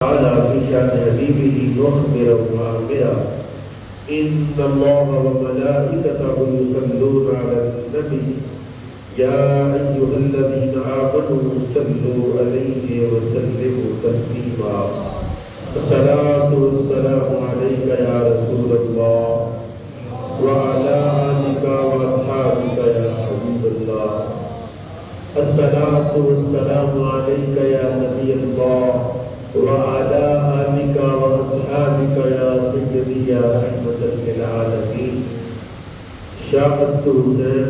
تعالى في شأن حبيبه مخبرا وآمرا إن الله وملائكته يصلون على النبي يا أيها الذين آمنوا صلوا عليه وسلموا تسليما الصلاة والسلام عليك يا رسول الله وعلى آلك وأصحابك يا حبيب الله الصلاة والسلام عليك يا نبي الله وعلى آلك وأصحابك يا سيدي يا رحمة للعالمين شاہ است حسین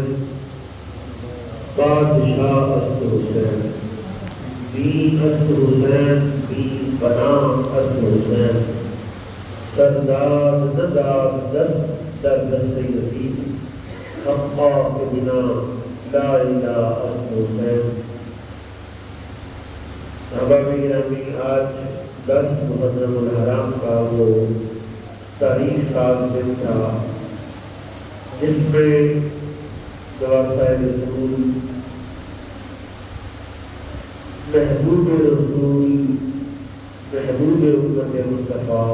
بادشاہ است حسین دین است حسین دین پناہ است حسین سردار نداد دست در دست یزید حقا کے بنا لا الہ است حسین. احبابی گرامی، آج 10 محرم الحرام کا وہ تاریخ ساز دن تھا جس میں نواسۂ رسول محبوب رسول محبوب امت مصطفیٰ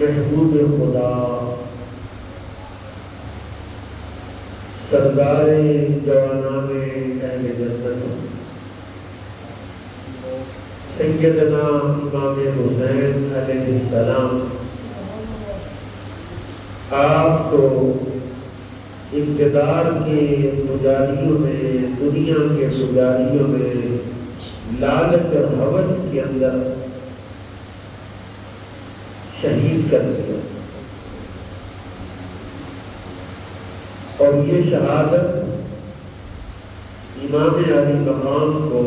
محبوب خدا سردار جوانان اہل جنت سیدنا امام حسین علیہ السلام آپ کو اقتدار کے پجاریوں میں، دنیا کے پجاریوں میں لالچ اور ہوس کے اندر شہید کر دیا، اور یہ شہادت امام علی مقام کو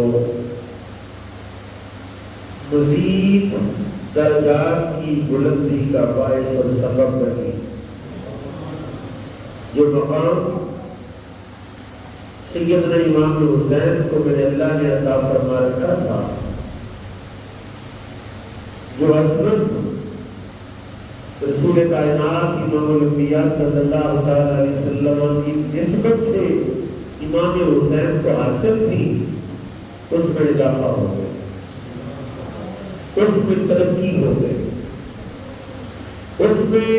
مزید درجات کی بلندی کا باعث اور سبب بنی. جو مقام سیدنا امام حسین کو میرے اللہ نے عطا فرما رکھا تھا، جو عظمت رسول کائنات امام الانبیاء صلی اللہ علیہ وسلم کی نسبت سے امام حسین کو حاصل تھی، اس میں اضافہ ہو گیا، اس میں ترقی ہو گئی، اس میں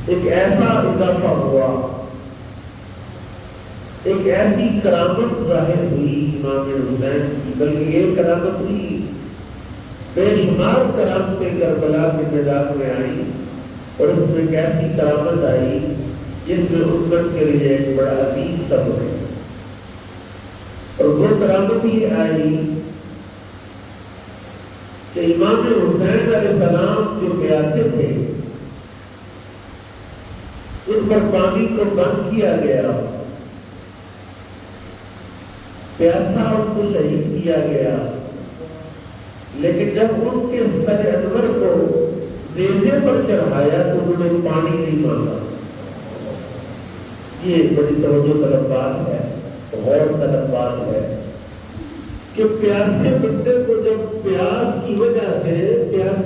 ایک ایسا اضافہ ہوا، ایک ایسی کرامت ظاہر ہوئی امام حسین کی، بلکہ یہ کرامت ہوئی بے شمار کرامتیں کربلا کے میدان میں آئی، اور اس میں ایک ایسی کرامت آئی جس میں امت کے لیے ایک بڑا عظیم سبق ہے. اور وہ کرامت یہ آئی کہ امام حسین علیہ السلام جو پیاسے تھے ان پر پانی کو بند کیا گیا، پیاسا ان کو شہید کیا گیا، لیکن جب ان کے سر انور کو نیزے پر چڑھایا تو انہوں نے پانی نہیں مانگا. یہ بڑی توجہ طلب بات ہے، غور طلب بات ہے کہ پیاسے بندے کو جب پیاس کی وجہ سے پیاس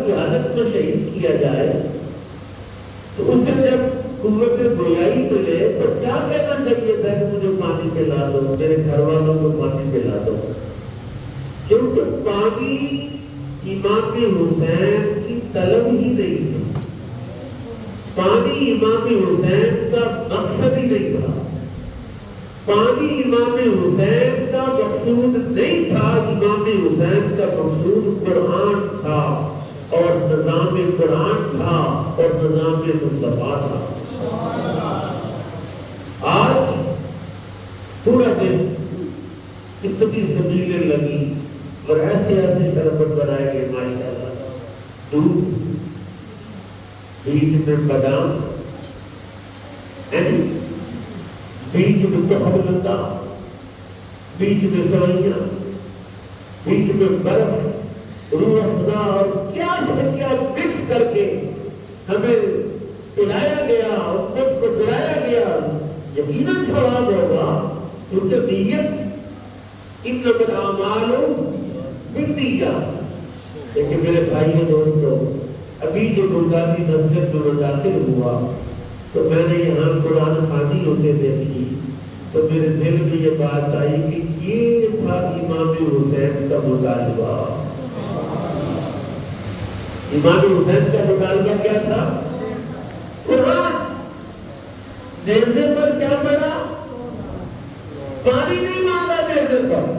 کی حالت میں شہید کیا جائے تو اسے جب قوت گویائی ملے تو کیا کہنا چاہیے تھا کہ مجھے پانی پلا دو، میرے گھر والوں کو پانی پلا دو، کیونکہ پانی امام حسین کی طلب ہی نہیں تھی، پانی امام حسین کا مقصد ہی نہیں تھا، پانی امام حسین کا مقصود نہیں تھا. امام حسین کا مقصود قرآن تھا اور نظام قرآن تھا اور نظام مصطفیٰ تھا. آج پورا دن اتنی سبیلیں لگی اور ایسے ایسے شربت بنائے گئے ماشاءاللہ، دودھ بیچ میں بادام، بیچ میں تخملندہ، بیچ میں سوئیاں، بیچ میں برف، روح افزا اور کیا سے کیا مکس کر کے ہمیں پلایا گیا، امت کو پلایا گیا. یقیناً ثواب ہوگا کیونکہ نیت انما الاعمال بالنیات. لیکن میرے بھائیوں دوستوں، ابھی جو گردانی مسجد میں داخل ہوا تو میں نے یہاں قرآن خوانی ہوتے دیکھی تو میرے دل میں یہ بات آئی کہ یہ تھا امام حسین کا مطالبہ. امام حسین کا مطالبہ کیا تھا؟ قرآن. نیزے پر کیا پڑا؟ پانی نہیں مانگا نیزے پر.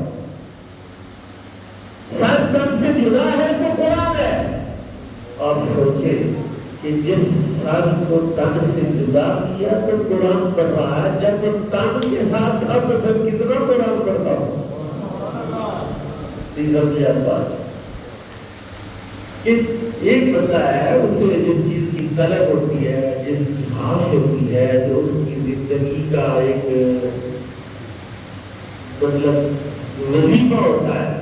سر دم سے جدا ہے تو قرآن ہے. آپ سوچیں کہ جس سر کو تن سے جدا کیا تو قرآن پڑھ رہا ہے، جب وہ تن کے ساتھ تھا تو پھر کتنا قرآن پڑھتا ہوں. نہیں سمجھے آپ بات؟ کہ ایک بندہ ہے، اسے جس چیز کی طلب ہوتی ہے، جس کی خواہش ہوتی ہے، جو اس کی زندگی کا ایک مطلب وظیفہ ہوتا ہے.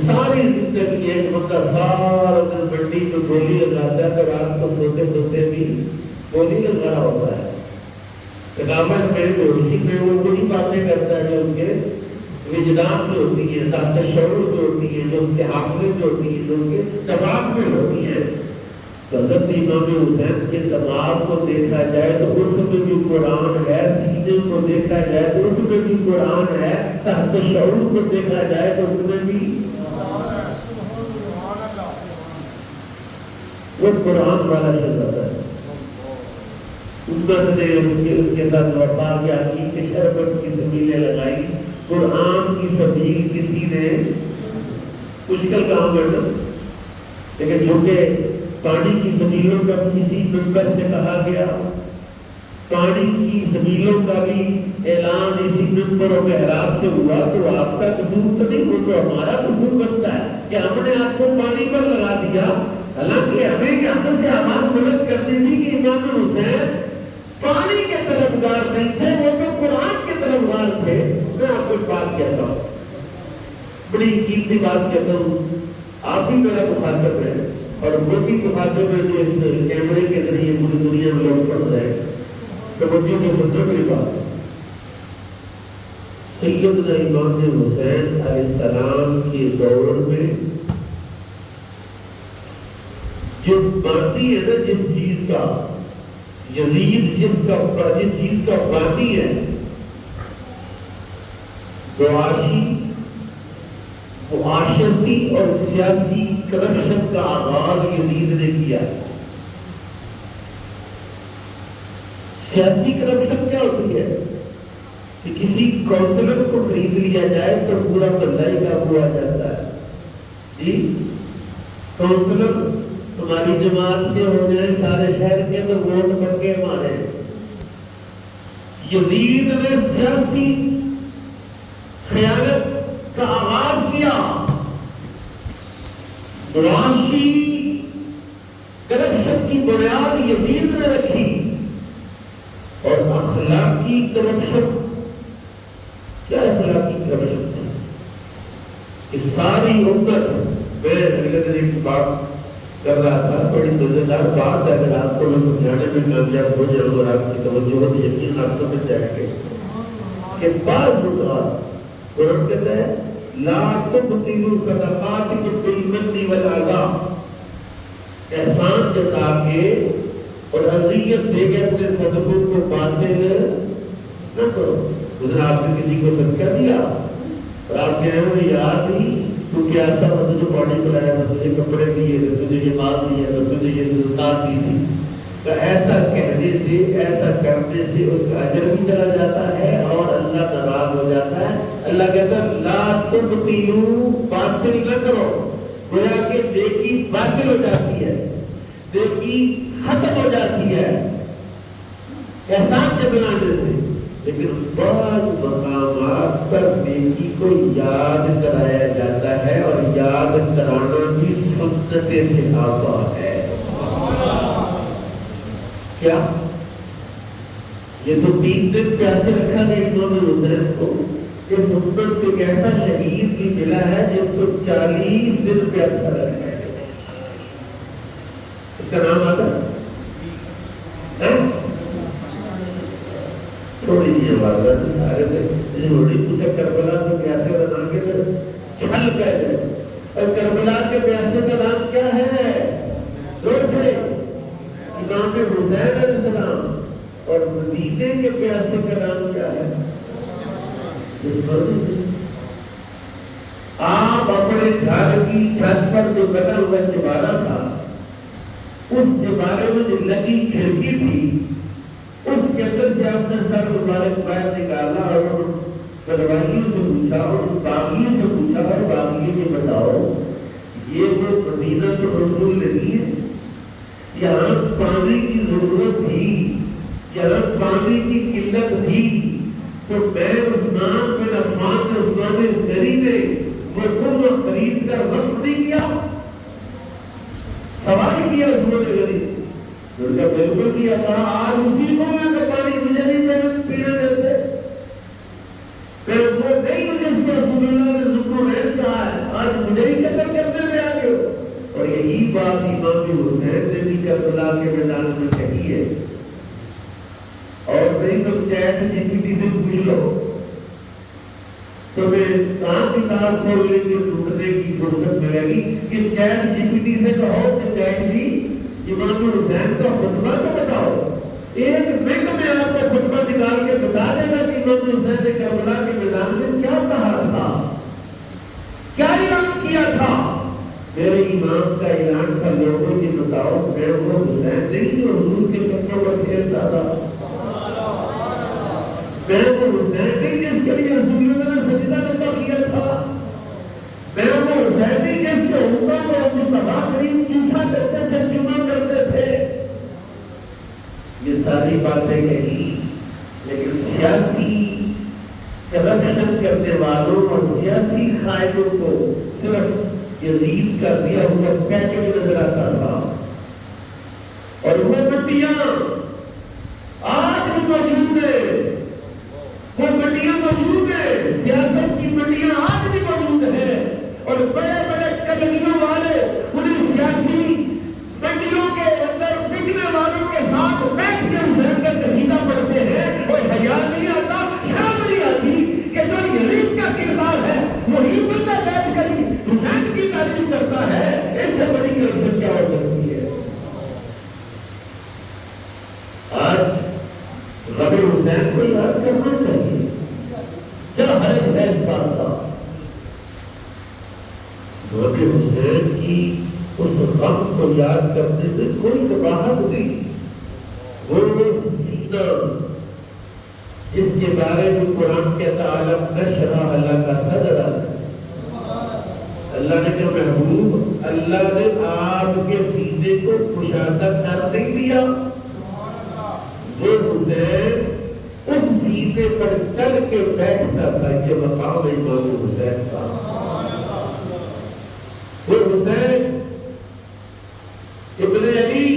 ساری زندگی ایک بندہ سارا دن منڈی میں گولی لگاتا ہے تو رات کو سوتے سوتے بھی گولی لگا رہا ہوتا ہے. تھکاوٹ میں اسی میں وہ وہی باتیں کرتا ہے جو اس کے وجدان میں ہوتی ہیں، تحت شعور میں ہوتی ہیں، جو اس کے حافظے میں ہوتی ہیں، جو اس کے دماغ میں ہوتی ہیں. تو حضرت امام حسین کے دماغ کو دیکھا جائے تو اس میں بھی قرآن ہے، سینے کو دیکھا جائے تو اس میں بھی قرآن ہے، تحت شعور کو دیکھا جائے تو اس میں بھی وہ قرآن والا شرط ہے. امت نے اس کے ساتھ وفا کیا کی کہ شربت کی سبیلیں لگائی. قرآن کی سبیل کسی نے مشکل کام کرنا، لیکن چونکہ پانی کی سبیلوں کا بھی اسی منبر سے کہا گیا، پانی کی سبیلوں کا بھی اعلان اسی منبر و محراب سے ہوا، تو آپ کا قصور تو نہیں، وہ تو ہمارا قصور بنتا ہے کہ ہم نے آپ کو پانی پر لگا دیا. حالانکہ ہمیں یہاں سے آواز بلند کرنی تھی کہ امام حسین پانی کے طلبگار نہیں تھے، وہ تو قرآن کے طلبگار تھے. میں آپ کو ایک بات کہتا ہوں، بڑی قیمتی بات کہتا ہوں. آپ بھی میرا مخاطب ہے اور وہ بھی مخاطب ہے جو اس کیمرے کے ذریعے پوری دنیا میں لوگ سن رہے ہیں. توجہ سے سنو میری بات. سیدنا امام حسین علیہ السلام کے دور میں جو باقی ہے نا، جس چیز کا یزید جس چیز کا باقی ہے، معاشی معاشرتی اور سیاسی کرپشن کا آغاز یزید نے کیا. سیاسی کرپشن کیا ہوتی ہے کہ کسی کونسلر کو خرید لیا جائے تو پورا محلہ ہی قابو آ جاتا ہے. جی کونسلر ہماری جماعت کے ہو جائے سارے شہر کے تو ووٹ بن کے مارے. یزید نے سیاسی خیانت کا آغاز کیا، معاشی کرپشن کی بنیاد یزید نے رکھی، اور اخلاقی کرپشن کیا اخلاقی کرپشن تھی کہ ساری امت. میں اگلے دن ایک بات کر رہا تھا، بڑی مزیدار بات ہے، اگر آپ کو میں سمجھانے میں کامیاب ہو جاؤں اور آپ کی توجہ ہو تو یقین آپ سمجھ جائیں گے. اس کے بعد قرآن کہتا ہے لا تبطلوا صدقاتکم بالمن والعذاب، احسان جتا کے اور اذیت دے کے اپنے صدقوں کو باطل نہ کرو. اس نے آپ نے کسی کو صدقہ دیا اور آپ کہہ رہے ہو یاد ہی تو کیا ایسا میں تجھے پانی پلایا، میں تجھے کپڑے دیے تھے، تجھے یہ مال دیا تھا، تجھے یہ صدقات دی تھی. تو ایسا کہنے سے، ایسا کرنے سے اس کا اجر بھی چلا جاتا ہے اور اللہ ناراض ہو جاتا ہے. اللہ کہتا ہے لا تبطلوا، باطل نہ کرو. گویا کہ نیکی باطل ہو جاتی ہے، نیکی ختم ہو جاتی ہے احسان کے بنانے سے. لیکن بعض مقامات پر نیکی کو یاد کرایا جاتا ہے اور یاد کرانا بھی سنت صحابہ ہے. کیا یہ تو 3 دن پیاسے رکھا گیا امام حسین کو. اس امت کو ایک ایسا شہید بھی ملا ہے جس کو 40 دن پیاسا رکھا ہے. اس کا نام آتا ہے تھوڑی جی بات سارے تھوڑی پوچھا کربلا کے پیاسے کا نام کیا ہے؟ چھل پہ جائے. اور کربلا کے پیاسے کا نام کیا ہے؟ زور سے امام حسین علیہ السلام. اور مدینے کے پیاسے کا نام کیا ہے؟ گھر کی چھت پر جو بنا ہوا چبارہ تھا، اس چبارے میں جو لگی کھڑکی تھی، اس کے اندر سے آپ نے سر مبارک باہر نکالا اور بلوائیوں سے پوچھا اور باغیوں سے پوچھا، اور باغیوں نے بتاؤ یہ وہ مدینہ رسول نہیں ہے؟ یہاں پانی کی ضرورت تھی، یہاں پانی کی قلت تھی، تو میں عثمان بن عفان عثمان غنی نے وہ گم خرید کر وقف نہیں کیا؟ سوال کیا عثمان غنی، لڑکا بالکل کیا، کہا آج اسی کو میں تو پانی مجھے نہیں پینے دیتے، پھر وہ نہیں جس کو رسول اللہ نے ذکر رحم کہا ہے، آج مجھے ہی قتل کرنے میں آگے ہو۔ اور یہی بات امام حسین نے بھی کربلا کے میدان میں کہی ہے، اور نہیں تو چیٹ جی پی ٹی سے پوچھ لو، تمہیں کہاں کتاب کھولنے کے ڈھونڈنے کی فرصت ملے گی کہ چیٹ جی پی ٹی سے کہو کہ چیٹ جی امام حسین کا خطبہ تو بتاؤ، ایک منٹ میں آپ کو خطبہ نکال کے بتا دے گا کہ امام حسین نے کربلا کے میدان میں کیا کہا تھا، کیا اعلان کیا تھا۔ میرے امام کا اعلان تھا، لوگوں یہ بتاؤ میں وہ حسین نہیں جو حضور کے قدموں پر پھیرتا تھا، میں وہ حسین نہیں جس کے لیے رسول اللہ نے سجدہ لمبا کیا تھا، میں وہ حسین نہیں جس کے عمروں کو مصطفیٰ کریم چوسا کرتے تھے، چوما کرتے تھے۔ یہ ساری باتیں کہی، لیکن سیاسی کرپشن کرنے والوں اور سیاسی قائدوں کو صرف یزید کا دیا ہوا پیکج نظر آتا تھا، اور وہ منڈیاں آج بھی موجود ہیں، وہ منڈیاں موجود ہیں، سیاست کی منڈیاں آج بھی موجود ہیں، اور بڑے بڑے کلگیوں والے انہیں سیاسی منڈیوں کے اندر بکنے والوں کے ساتھ بیٹھ کے حسین کا قصیدہ پڑھتے ہیں، اور حیا نہیں آتا، شرم نہیں آتی کہ جو یزید کا کردار ہے وہی بندہ بیٹھ کر حسین کی تعریف کرتا ہے، اس سے بڑی کرپشن کیا ہو سکتی ہے۔ آج غم حسین کو یاد کرنا چاہیے، کیا حرج ہے اس بات کا؟ غم حسین کی اس غم کو یاد کرنے میں کوئی قباحت نہیں، وہ سینہ جس کے بارے میں قرآن کہتا عالم نشرح اللہ کا صدر، اللہ نے جو محبوب، اللہ نے آپ کے سینے کو کشادہ کر نہیں دیا، وہ حسین اس سینے پر چڑھ کے بیٹھتا تھا، یہ مقام امام حسین کا۔ وہ حسین ابن علی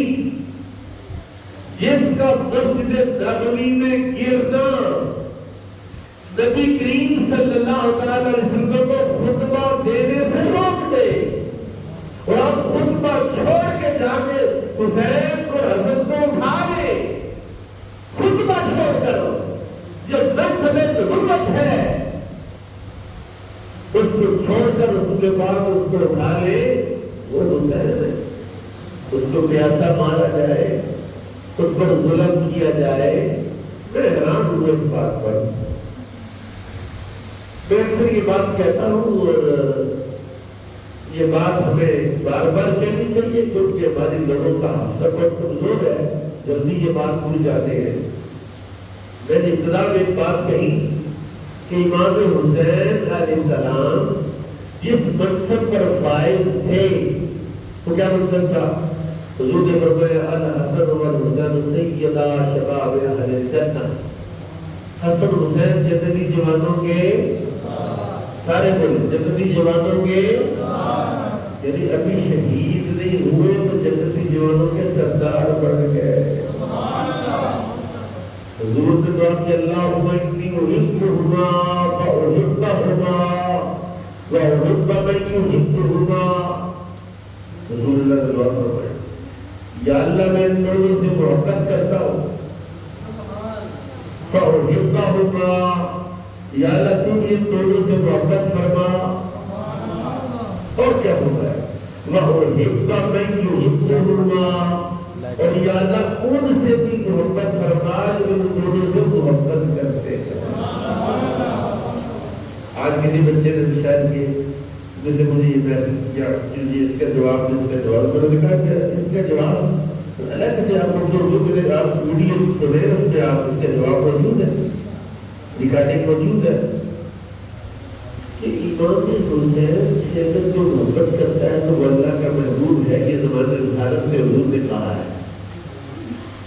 جس کا مسجد نبوی میں گرنا نبی کریم صلی اللہ علیہ وسلم کو خطبہ دینے سے روک دے، اور آپ خطبہ چھوڑ کے جا کے حسین کو حسن کو اٹھا لے، خطبہ چھوڑ کر جو منصب نبوت ہے اس کو چھوڑ کر رسول پاک اس کو اٹھا لے، وہ حسین ہے۔ اس کو پیاسا مارا جائے، اس پر ظلم کیا جائے، میں حیران ہوں اس بات پر۔ میں اکثر یہ بات کہتا ہوں، اور یہ بات ہمیں بار بار کہنی چاہیے کیونکہ ہمارے لوگوں کا حافظہ بہت کمزور ہے، جلدی یہ بات بھول جاتے ہیں۔ میں نے ابتدا میں ایک بات کہی کہ امام حسین علیہ السلام جس منصب پر فائز تھے وہ کیا منصب تھا؟ حضور نے فرمایا الحسن والحسین سیدا شباب اہل الجنہ، حسن حسین جنتی جوانوں کے سارے بولے، جنتی جوانوں کے، یعنی ابھی شہید نہیں ہوئے تو جنتی جوانوں کے سردار بن گئے۔ حضور نے دعا کہ اللہم انی احبہما فاحبہما واحب من یحبہما۔ رسول اللہ نے دعا فرمایا یا اللہ میں ان دونوں سے محبت کرتا ہوں، فاحبہما، یا اللہ تم ان دونوں سے محبت فرما، اور کیا ہوگا واحب من یحبہما، اور یا اللہ ان سے بھی محبت فرما جو ان دونوں سے محبت کرتے ہیں۔ آج کسی بچے نے شاید یہ جیسے مجھے یہ میسج کیا کہ اس کا جواب میں نے کہا کہ اس کا جواب الگ سے آپ کو میرے آپ ویڈیو سنے اس میں آپ اس کا جواب موجود ہے، ریکارڈنگ موجود ہے کہ امام حسین سے اگر جو محبت کرتا ہے تو وہ اللہ کا محبوب ہے، یہ زمانے رسالت سے حضور نے کہا ہے۔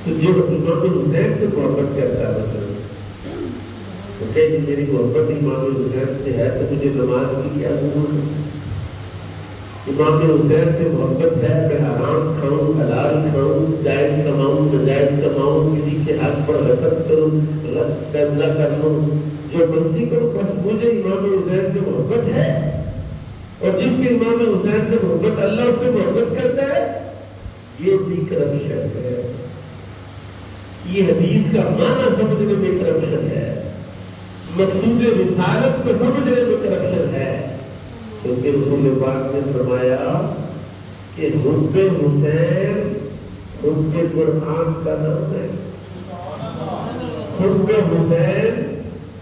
تو جو امام حسین سے محبت کرتا ہے مثلا تو کہ میری محبت امام حسین سے ہے تو مجھے نماز کی کیا ضرورت ہے؟ امام حسین سے محبت ہے، میں حرام کھاؤں حلال کھاؤں، جائز کماؤں ناجائز کماؤں، کسی کے حق پر حسد کروں قبلہ کر لوں، جو مرضی کروں، بس مجھے امام حسین سے محبت ہے۔ اور جس کے امام حسین سے محبت اللہ اس سے محبت کرتا ہے، یہ بھی کرپشن ہے۔ یہ حدیث کا معنی سمجھنے میں کرپشن ہے، مقصود رسالت کو سمجھنے میں کرپشن ہے، کیونکہ رسول پاک نے فرمایا کہ حب حسین حب قرآن کا نام ہے۔ حب حسین،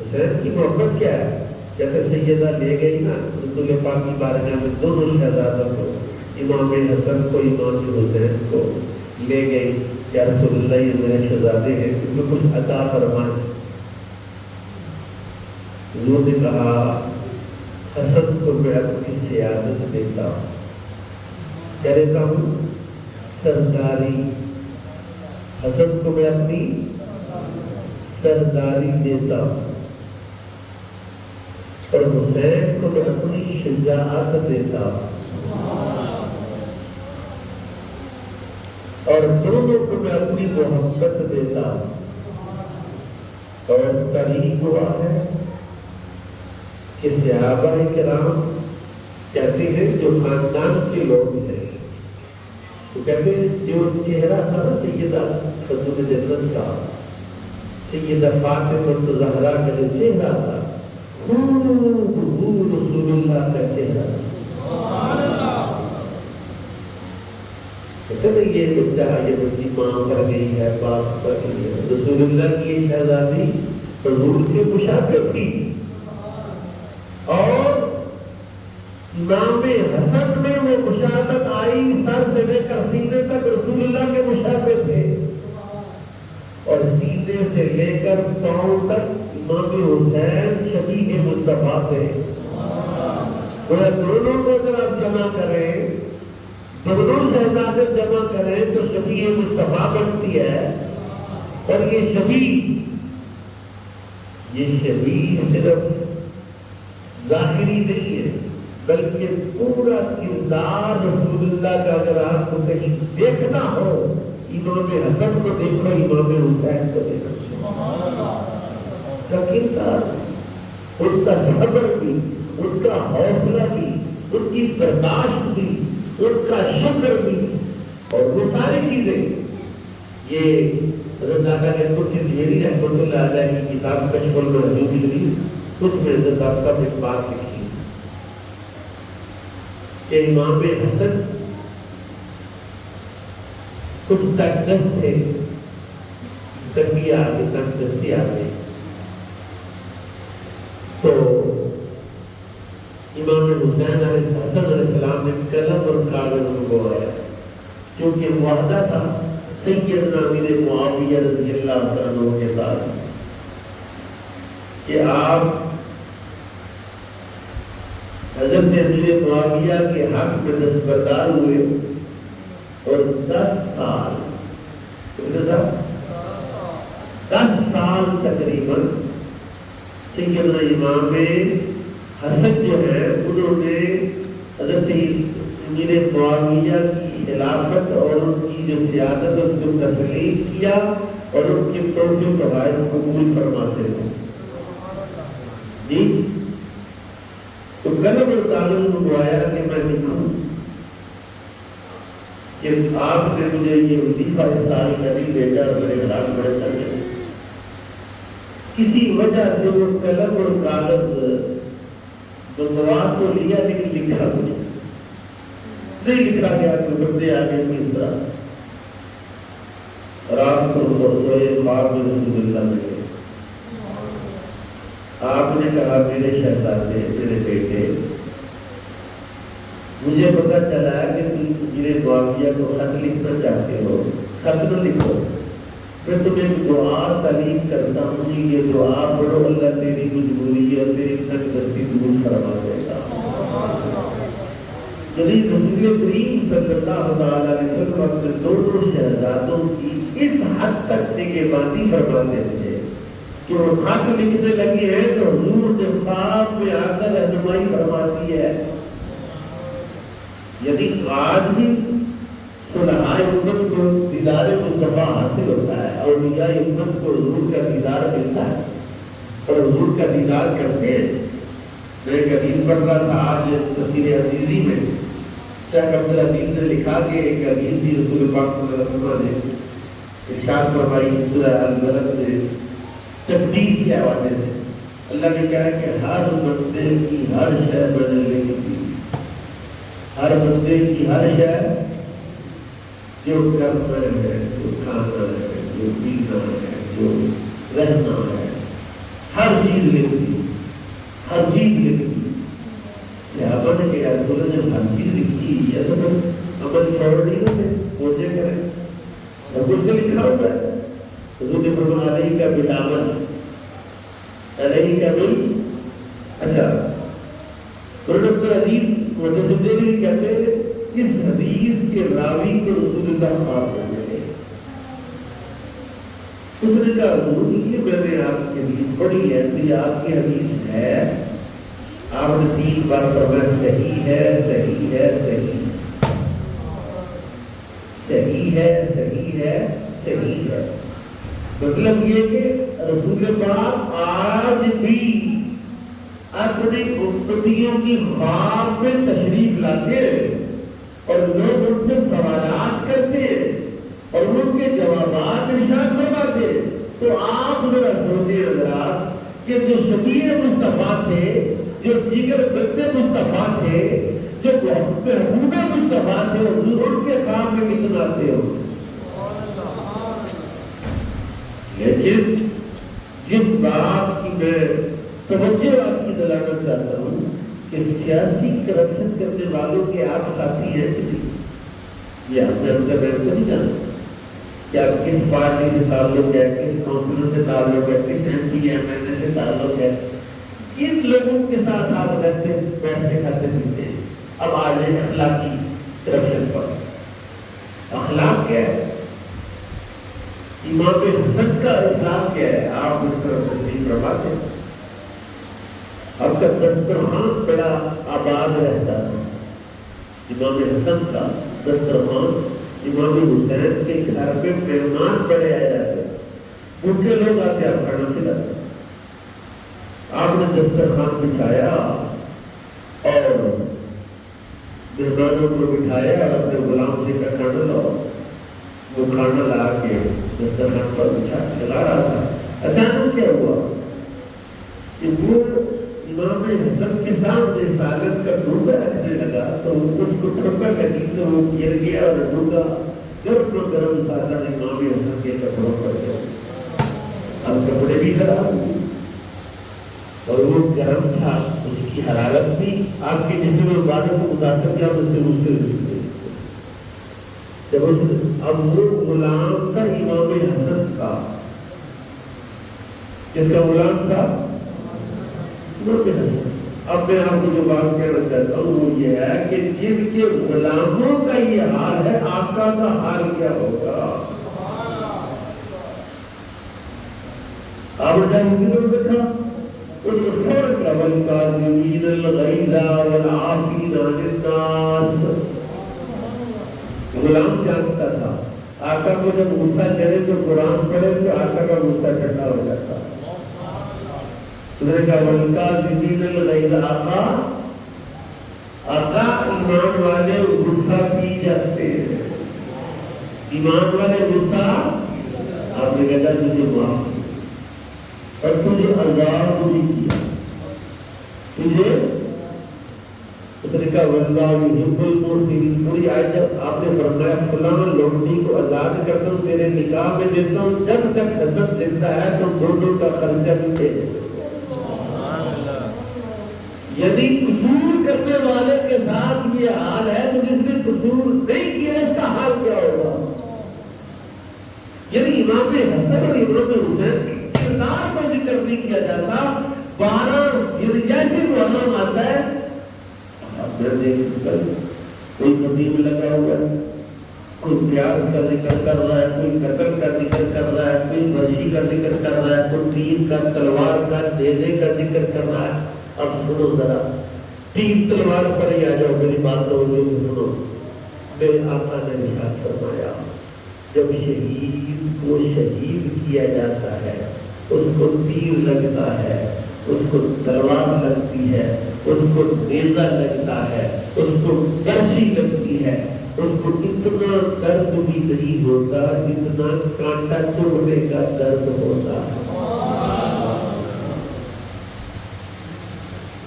حسین کی محبت کیا ہے؟ کہتے سیدہ لے گئی نا رسول پاک کی بارگاہ میں دونوں شہزادوں کو، امام حسن کو امام حسین کو لے گئی، یا رسول اللہ یہ میرے شہزادے ہیں، ان کو کچھ عطا فرمائیں۔ حضور نے کہا حسن کو میں اپنی سیادت دیتا ہوں، کیا دیتا ہوں؟ سرداری۔ حسن کو میں اپنی سرداری دیتا ہوں، اور حسین کو میں اپنی شجاعت دیتا ہوں، اور دونوں کو میں اپنی محبت دیتا ہوں۔ اور تاریخ ہوا ہے کہ صحابہ کرام کہتے ہیں جو خاندان کے لوگ ہیں تو کہتے ہیں جو چہرہ تھا نا سیدہ خاتون جنت کا، سیدہ فاطمہ زہرا کا جو چہرہ تھا خوب رسول اللہ کا چہرہ تھا۔ کہتے ہیں یہ بچی ماں پر گئی ہے، باپ پر گئی ہے، رسول اللہ کی یہ شہزادی حضور کے مشابہ تھی، اور امام حسن میں وہ مشابہت آئی، سر سے لے کر سینے تک رسول اللہ کے مشابہ تھے، اور سینے سے لے کر پاؤں تک امام حسین شبیہ مصطفیٰ تھے۔ دونوں کو اگر آپ جمع کریں، دونوں شہزادے جمع کریں تو شبیہ مصطفیٰ بنتی ہے۔ اور یہ شبیہ صرف ظاہری نہیں ہے، بلکہ پورا کردار رسول اللہ کا اگر آپ کو کہیں دیکھنا ہو، امام حسن کو دیکھو، امام حسین کو دیکھو، کا کردار، ان کا صبر بھی، ان کا حوصلہ بھی، ان کی برداشت بھی، ان کا شکر بھی، اور وہ ساری چیزیں یہ دادا میری رحمۃ اللہ علیہ کی کتاب کشف المحجوب شریف، اس میں ڈاکٹر صاحب ایک بات لکھی کہ امام حسن کچھ تک دست تھے، تنگی آ گئی، تک دستی آ گئی، تو امام حسین حسن علیہ السلام نے قلم اور کاغذ منگوایا، کیونکہ معاہدہ تھا سیدنا امیر معاویہ رضی اللہ عنہ کے ساتھ کہ آپ حضرت امیر معاویہ کے حق میں دستبردار ہوئے، اور 10 سال تقریباً سیدنا امام حسن جو ہے انہوں نے حضرت امیر معاویہ کی خلافت اور ان کی جو سیادت اس کو تسلیم کیا، اور ان کے تحفے تحائف قبول فرماتے تھے جی۔ تو قلم اور کاغذ منگوایا کہ میں لکھوں کہ آپ نے مجھے یہ وظیفہ اس سال نہیں بھیجا، اور میرے خلاف بڑے تھے، کسی وجہ سے وہ قلم اور کاغذ منگوا تو لیا لیکن لکھا کچھ نہیں لکھا گیا، کوئی بندے آگے کس طرح، اور آپ کو سوئے خواب میں رسول اللہ ملے، آپ نے کہا میرے شہزادے، میرے بیٹے، مجھے پتا چلا کہ تم میرے معاویہ کو خط لکھنا چاہتے ہو، خط نہ لکھو، میں تمہیں ایک دعا تعلیم کرتا ہوں، یہ دعا پڑھو، اللہ تیری مجبوری اور تیری تنگ دستی دور فرما دے گا۔ یعنی رسول کریم صلی اللہ علیہ وسلم اپنے دونوں شہزادوں کی اس حد تک نگہبانی فرماتے تھے کہ وہ خط لکھنے لگے ہیں تو حضور نے خواب میں آ کر رہنمائی فرماتی ہے۔ یعنی آج بھی صلحائے امت کو دیدار مصطفیٰ حاصل ہوتا ہے، اولیاء امت کو حضور کا دیدار ملتا ہے اور حضور کا دیدار کرتے ہیں۔ میں ایک حدیث پڑھ رہا تھا آج تفسیر عزیزی میں، شیخ عبدالعزیز نے لکھا کہ ایک حدیث تھی رسول پاک صلی اللہ علیہ وسلم نے ارشاد فرمائی سورہ البلد میں تقدیر کے حوالے سے، اللہ نے کہا کہ ہر بندے کی ہر شے بدلنے کی تھی، ہر بندے کی ہر شے، جو کرنا ہے، جو کھانا ہے، جو پینا ہے، جو رہنا ہے، ہر چیز لکھی، ہر چیز لکھی۔ صحابہ نے کہا رسول اللہ جب ہر چیز لکھی ہے تو پھر عمل چھوڑ نہیں ہوتے، پوجے کریں، اور کچھ نے لکھا ہوتا ہے۔ حضور نے فرمایا علیہ کا بالعمل، علیہ کا بال، اچھا ڈاکٹر عزیز محدث دہلوی کہتے ہیں اس حدیث کے راوی کو رسول اللہ خواب میں ملے، اس نے کہا حضور یہ میں نے آپ کی حدیث پڑھی ہے تو یہ آپ کی حدیث ہے؟ آپ نے 3 بار فرمایا صحیح ہے، صحیح ہے، صحیح صحیح ہے، صحیح ہے، صحیح ہے۔ مطلب یہ کہ رسول پاک آج بھی اپنی امتیوں کی خواب میں تشریف لاتے ہیں اور لوگ ان سے سوالات کرتے ہیں اور ان کے جوابات ارشاد فرماتے ہیں۔ تو آپ ذرا سوچیں حضرات کہ جو شبیہ مصطفیٰ تھے، جو دیگر بندے مصطفیٰ تھے، جو محبوب مصطفیٰ تھے، حضور ان کے خواب میں کتنا آتے ہو۔ لیکن جس بات کی میں توجہ آپ کی دلانا چاہتا ہوں کہ سیاسی کرپشن کرنے والوں کے آپ ساتھی ہیں کہ نہیں، یہ ہم نے اندر بیٹھ کر نہیں جانا کیا کس پارٹی سے تعلق ہے، کس کونسلر سے تعلق ہے، کس M P M L A سے تعلق ہے، کن لوگوں کے ساتھ آپ رہتے بیٹھتے کھاتے پیتے ہیں۔ اب آ جائیں اخلاقی کرپشن پر۔ اخلاق کیا ہے؟ امام حسن کا اخلاق کیا ہے؟ آپ اس طرح تشریف فرماتے ہیں، آپ کا دسترخوان بڑا آباد رہتا ہے۔ امام حسن کا دسترخوان، امام حسین کے گھر پہ مہمان بڑے آئے جاتے ہیں، بھوکے لوگ آتے ہیں، آپ کھانا کھلاتے ہیں۔ آپ نے دسترخوان بچھایا اور مہمانوں کو بٹھایا اور اپنے غلام سے کا کھانا لاؤ، وہ کھانا لا کے دسترخوان پر بچھا کھلا رہا تھا۔ اچانک کیا ہوا کہ وہ امام حسن کے سامنے سالن کا ڈوگا رکھنے لگا تو اس کو ٹھوکر لگی تو وہ گر گیا اور ڈوگا گرم گرم سالن امام حسن کے کپڑوں پر گیا۔ اب کپڑے بھی خراب ہوئے اور وہ گرم تھا، اس کی حرارت بھی آپ کے جسم مبارک کو متاثر کیا، اس سے جب اس اب وہ غلام تھا امام حسن کا، کس کا غلام تھا؟ امام حسن۔ اب میں آپ کو جو بات کہنا چاہتا ہوں وہ یہ ہے کہ جن کے غلاموں کا یہ حال ہے، آقا کا حال کیا ہوگا؟ آپ نے اس کی طرف دیکھا الفرق والکاظمین الغیظ والعافین عن الناس۔ غلام جانتا تھا آقا کو جب غصہ چڑھے تو قرآن پڑھے تو آقا کا غصہ ٹھنڈا ہو جاتا۔ اس نے کہا والکاظمین الغیظ، آقا ایمان والے غصہ پی جاتے ہیں، ایمان والے غصہ، آپ نے کہا تجھے معاف اور تجھے عذاب بھی کیا، تجھے اس نے کہا واللہ یحب المحسنین۔ پوری آیت جب آپ نے فرمایا فلاں لوٹی کو آزاد کرتا ہوں، تیرے نکاح میں دیتا ہوں، جب تک حسن زندہ ہے تو دونوں کا خرچہ بھی دے۔ یعنی قصور کرنے والے کے ساتھ یہ حسن اور امام حسین کے کردار کو ذکر نہیں کیا جاتا. 12 یعنی جیسے معلوم آتا ہے آپ نے دیکھ سکتا ہے کوئی خطیب لگا ہوا ہے, کوئی پیاس کا ذکر کر رہا ہے, کوئی قتل کا ذکر کر رہا ہے, کوئی ورشی کا ذکر کر رہا ہے, کوئی تیر کا, تلوار کا, نیزے کا ذکر کر رہا ہے. اب سنو ذرا, تیر تلوار پر ہی آ جاؤ, میری بات توجہ سے سنو. میرے آقا نے ارشاد فرمایا جب شہید کو شہید کیا جاتا ہے, اس کو تیر لگتا ہے, اس کو تلوار لگتی ہے, اس کو نیزہ لگتا ہے, اس کو ورشی لگتی ہے, اس کو اتنا درد بھی نہیں ہوتا جتنا کانٹا چبھنے کا درد ہوتا ہے.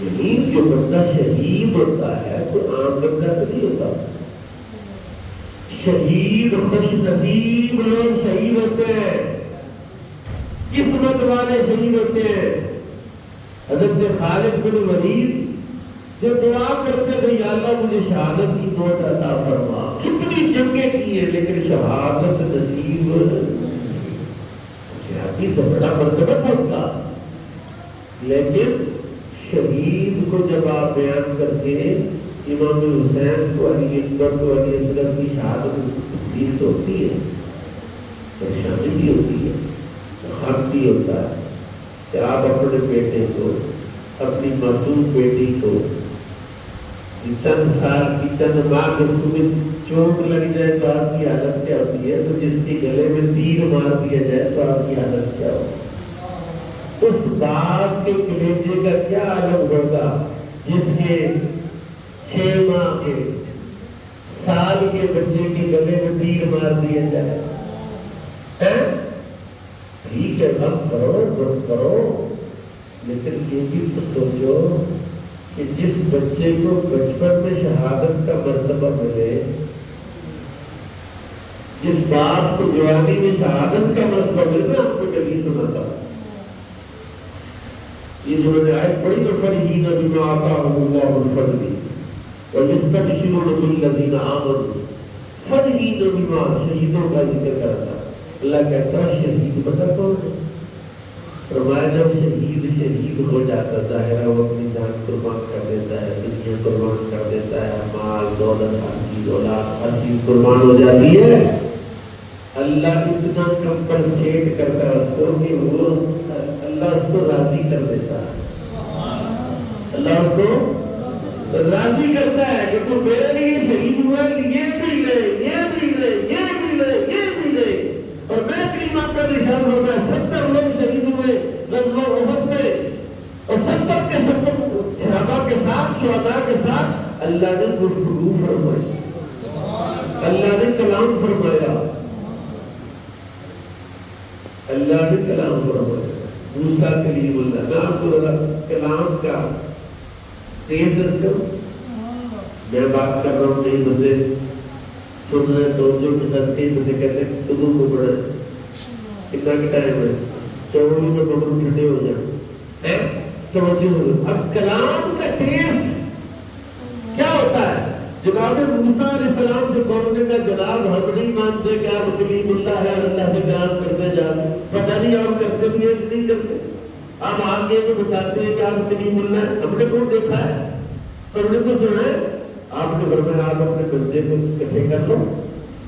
یعنی جو بندہ شہید ہوتا ہے تو عام بندہ تو نہیں ہوتا. شہید خوش نصیب لوگ شہید ہوتے ہیں, قسمت والے شہید ہوتے ہیں. حضرت خالد بن ولید جو دعا کرتے تھے یا اللہ مجھے شہادت کی موت عطا فرما, کتنی جنگیں کی ہیں لیکن شہادت نصیب صحابی تو بڑا مرتبہ ہوتا. لیکن شہید کو جب آپ بیان کرتے امام حسین کو, علی اکبر کو, علی اصغر کی شہادت تکلیف تو ہوتی ہے, پریشانی بھی ہوتی ہے, غم بھی ہوتا ہے کہ آپ اپنے بیٹے کو, اپنی معصوم بیٹی کو چند سال کی, چند ماہ کے اس کو چوٹ لگ جائے تو آپ کی حالت کیا ہوتی ہے, تو جس کے گلے میں تیر مار دیا جائے تو آپ کی حالت کیا ہوتی ہے. اس باپ کے کلیجے کا کیا عالم ہوگا جس کے 6 ماہ کے, سال کے بچے کے گلے میں تیر مار دیا جائے. ٹھیک ہے غم کرو, غم کرو, لیکن یہ بھی تو سوچو کہ جس بچے کو بچپن میں شہادت کا مرتبہ ملے, جس باپ کو جوانی میں شہادت کا مرتبہ ملے, میں آپ کو کبھی سناتا ہوں یہ جو میں نے آیت پڑھی نا, فرحین بما آتاہم اللہ من فضلہ ویستبشرون بالذین آمنوا, فرحین بما, شہیدوں کا ذکر کرتا. اللہ کہتا ہے شہید پتہ کون ہے؟ فرمایا جب شہید ہو جاتا ظاہر وہ اپنی جان قربان کر دیتا ہے, دنیا قربان کر دیتا ہے, مال دولت ہر چیز, اولاد ہر چیز قربان ہو جاتی ہے. اللہ اتنا کمپنسیٹ کرتا ہے اس کو کہ وہ اللہ اس کو راضی کر دیتا ہے. اللہ اس کو راضی کرتا ہے کہ تو میرے لیے شہید ہوا, یہ بھی لے, یہ بھی لے, یہ بھی لے, یہ بھی لے. اور میں کریمہ کا نشان ہوتا ہے 70 لوگ شہید ہوئے غزوہ احد میں, اور 70 کے 70 صحابہ کے ساتھ, شہداء کے ساتھ اللہ نے گفتگو فرمائی, اللہ نے کلام فرمایا, اللہ نے کلام فرمایا. موسیٰ کلیم اللہ. میں آپ کو کلام کا تیز درس کروں, میں بات کر رہا ہوں, نہیں بندے سن رہے توجہ کے ساتھ, کئی بندے کہتے ہیں تدو کو پڑھے, کتنا کی ٹائم ہے, 4 میں بڑھوں ٹھنڈے ہو جائیں. توجہ سے اب کلام کا ٹیسٹ کیا ہوتا ہے. جناب موسیٰ علیہ السلام سے قوم نے کہا جناب ہم نہیں مانتے کہ آپ کلیم اللہ ہے اور اللہ سے کلام کرتے جاتے, پتہ نہیں آپ کرتے بھی ہیں کہ نہیں کرتے, آپ آگے تو بتاتے ہیں کہ آپ کلیم اللہ ہے, ہم نے کون دیکھا ہے, ہم نے تو سنا ہے. آپ نے فرمایا آپ اپنے بندے کو اکٹھے کر لو,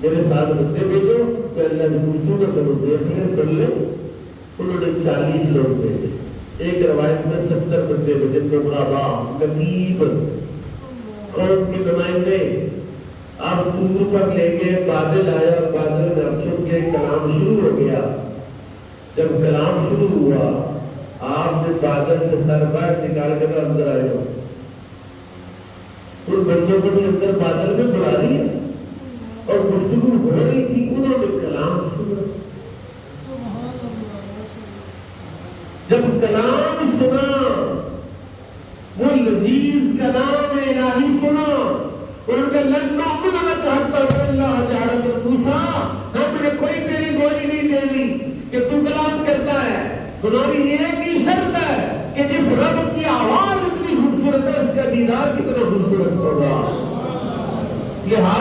میرے ساتھ بندے بھیجو, تو اللہ نے گفتگو کرو, دیکھ لیں, سن لیں. انہوں نے 40 لوگ بھیجے. ایک روایت میں 70 بندے بھیجے, نقابا, نقیب, قوم کے نمائندے. آپ طور پر لے گئے, بادل آیا اور بادل میں اپشن کے کلام شروع ہو گیا. جب کلام شروع ہوا آپ نے بادل سے سر باہر نکال کر اندر آئے ہو, ان بندوں کو بھی اندر بادل میں بلا لیا اور گفتگو ہو رہی تھی, انہوں نے کلام سنا. جب کلام سنا, وہ لذیذ کلام الہی سنا, انہوں نے لن نؤمن لک حتی اللہ جعلک موسیٰ, ہم نے کوئی تیری گوئی نہیں دینی کہ تو کلام کرتا ہے. تمہاری ایک ہی شرط ہے کہ جس رب کی آواز اتنی خوبصورت ہے اس کا دیدار کتنا خوبصورت ہوگا. لہذا